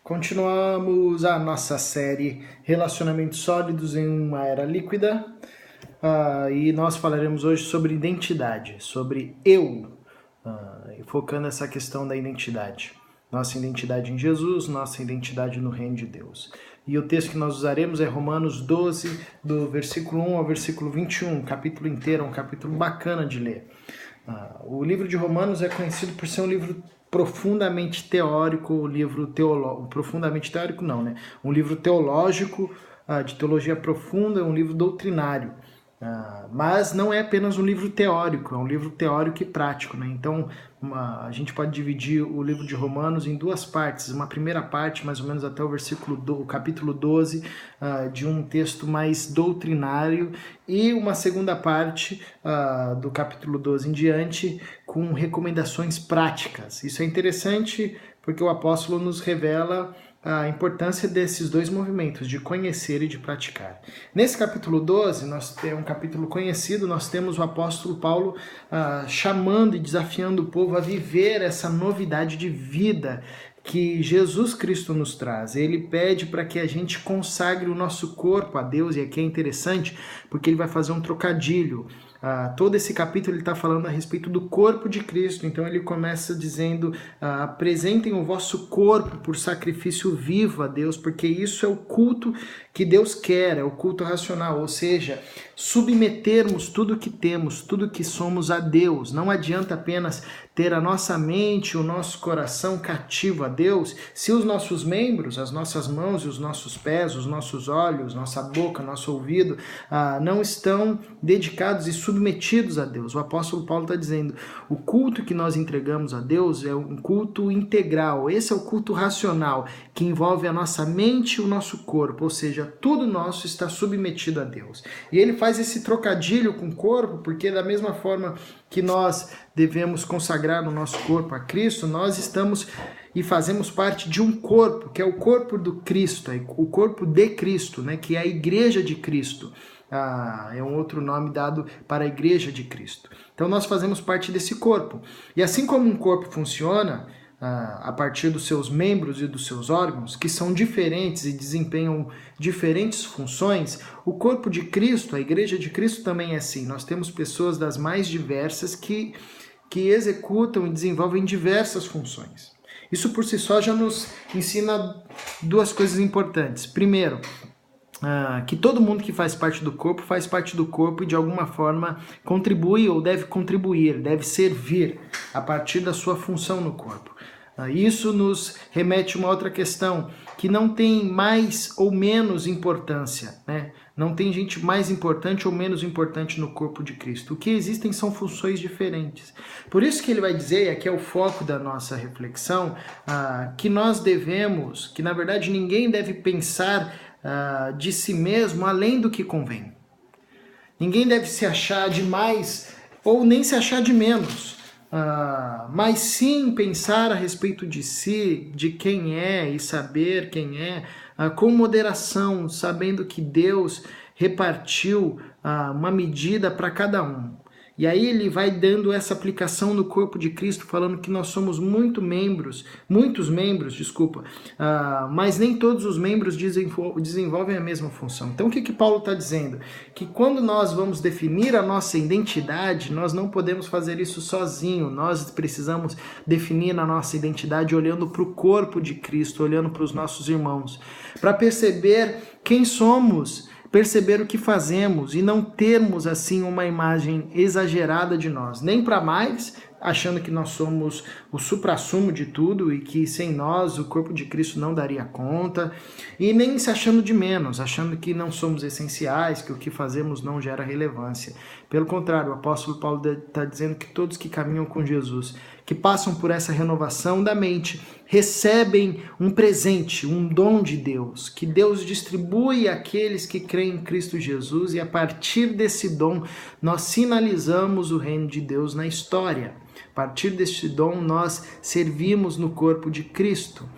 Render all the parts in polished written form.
Continuamos a nossa série Relacionamentos Sólidos em uma Era Líquida e nós falaremos hoje sobre identidade, sobre eu, focando essa questão da identidade. Nossa identidade em Jesus, nossa identidade no reino de Deus. E o texto que nós usaremos é Romanos 12, do versículo 1 ao versículo 21, capítulo inteiro, um capítulo bacana de ler. O livro de Romanos é conhecido por ser um livro profundamente teórico, um livro profundamente teórico não, né? Um livro teológico, de teologia profunda, um livro doutrinário. Mas não é apenas um livro teórico, é um livro teórico e prático, né? Então a gente pode dividir o livro de Romanos em duas partes. Uma primeira parte, mais ou menos até o capítulo 12, de um texto mais doutrinário, e uma segunda parte do capítulo 12 em diante, com recomendações práticas. Isso é interessante porque o apóstolo nos revela a importância desses dois movimentos, de conhecer e de praticar. Nesse capítulo 12, é um capítulo conhecido, nós temos o apóstolo Paulo chamando e desafiando o povo a viver essa novidade de vida que Jesus Cristo nos traz. Ele pede para que a gente consagre o nosso corpo a Deus, e aqui é interessante porque ele vai fazer um trocadilho. Todo esse capítulo ele está falando a respeito do corpo de Cristo. Então ele começa dizendo: apresentem o vosso corpo por sacrifício vivo a Deus, porque isso é o culto que Deus quer, é o culto racional, ou seja, submetermos tudo que temos, tudo que somos a Deus. Não adianta apenas ter a nossa mente, o nosso coração cativo a Deus, se os nossos membros, as nossas mãos e os nossos pés, os nossos olhos, nossa boca, nosso ouvido, não estão dedicados e submetidos a Deus. O apóstolo Paulo está dizendo: o culto que nós entregamos a Deus é um culto integral. Esse é o culto racional, que envolve a nossa mente e o nosso corpo, ou seja, tudo nosso está submetido a Deus. E ele faz esse trocadilho com o corpo, porque da mesma forma que nós devemos consagrar o nosso corpo a Cristo, nós estamos e fazemos parte de um corpo, que é o corpo do Cristo, o corpo de Cristo, né, que é a igreja de Cristo. É um outro nome dado para a igreja de Cristo. Então nós fazemos parte desse corpo. E assim como um corpo funciona, a partir dos seus membros e dos seus órgãos, que são diferentes e desempenham diferentes funções, o corpo de Cristo, a igreja de Cristo também é assim. Nós temos pessoas das mais diversas que executam e desenvolvem diversas funções. Isso por si só já nos ensina duas coisas importantes. Primeiro, que todo mundo que faz parte do corpo e de alguma forma contribui ou deve contribuir, deve servir a partir da sua função no corpo. Isso nos remete a uma outra questão, que não tem mais ou menos importância, né? Não tem gente mais importante ou menos importante no corpo de Cristo. O que existem são funções diferentes. Por isso que ele vai dizer, e aqui é o foco da nossa reflexão, que nós devemos, que na verdade ninguém deve pensar de si mesmo além do que convém. Ninguém deve se achar de mais ou nem se achar de menos, mas sim pensar a respeito de si, de quem é e saber quem é, com moderação, sabendo que Deus repartiu uma medida para cada um. E aí ele vai dando essa aplicação no corpo de Cristo, falando que nós somos muitos membros, mas nem todos os membros desenvolvem a mesma função. Então o que Paulo está dizendo? Que quando nós vamos definir a nossa identidade, nós não podemos fazer isso sozinho, nós precisamos definir a nossa identidade olhando para o corpo de Cristo, olhando para os nossos irmãos, para perceber quem somos, perceber o que fazemos e não termos assim uma imagem exagerada de nós, nem para mais, achando que nós somos o suprassumo de tudo e que sem nós o corpo de Cristo não daria conta, e nem se achando de menos, achando que não somos essenciais, que o que fazemos não gera relevância. Pelo contrário, o apóstolo Paulo está dizendo que todos que caminham com Jesus, que passam por essa renovação da mente, recebem um presente, um dom de Deus, que Deus distribui àqueles que creem em Cristo Jesus, e a partir desse dom nós sinalizamos o reino de Deus na história. A partir desse dom nós servimos no corpo de Cristo.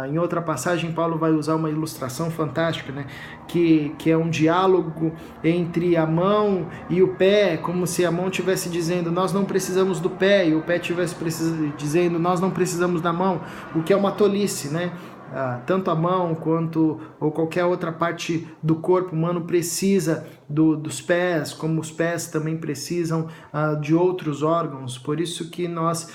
Em outra passagem, Paulo vai usar uma ilustração fantástica, né? que é um diálogo entre a mão e o pé, como se a mão estivesse dizendo nós não precisamos do pé, e o pé estivesse dizendo nós não precisamos da mão, o que é uma tolice, né? tanto a mão quanto ou qualquer outra parte do corpo humano precisa dos pés, como os pés também precisam de outros órgãos. Por isso que nós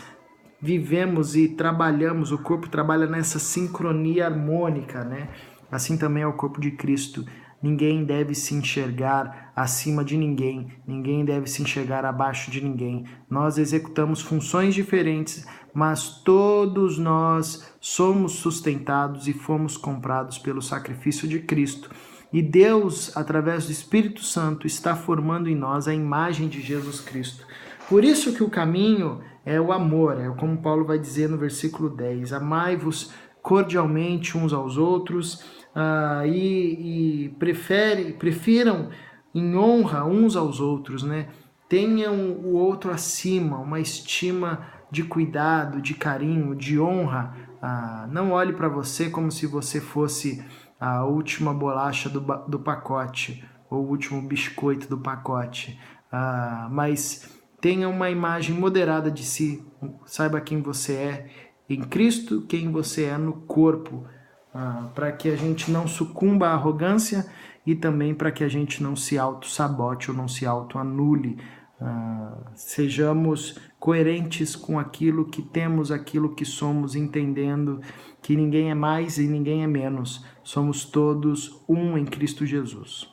vivemos e trabalhamos, o corpo trabalha nessa sincronia harmônica, né? Assim também é o corpo de Cristo. Ninguém deve se enxergar acima de ninguém, ninguém deve se enxergar abaixo de ninguém. Nós executamos funções diferentes, mas todos nós somos sustentados e fomos comprados pelo sacrifício de Cristo. E Deus, através do Espírito Santo, está formando em nós a imagem de Jesus Cristo. Por isso que o caminho é o amor, é como Paulo vai dizer no versículo 10, amai-vos cordialmente uns aos outros, e prefiram em honra uns aos outros, né? Tenham o outro acima, uma estima de cuidado, de carinho, de honra. Não olhe para você como se você fosse a última bolacha do pacote, ou o último biscoito do pacote, mas tenha uma imagem moderada de si, saiba quem você é em Cristo, quem você é no corpo, para que a gente não sucumba à arrogância e também para que a gente não se auto-sabote ou não se auto-anule. Sejamos coerentes com aquilo que temos, aquilo que somos, entendendo que ninguém é mais e ninguém é menos. Somos todos um em Cristo Jesus.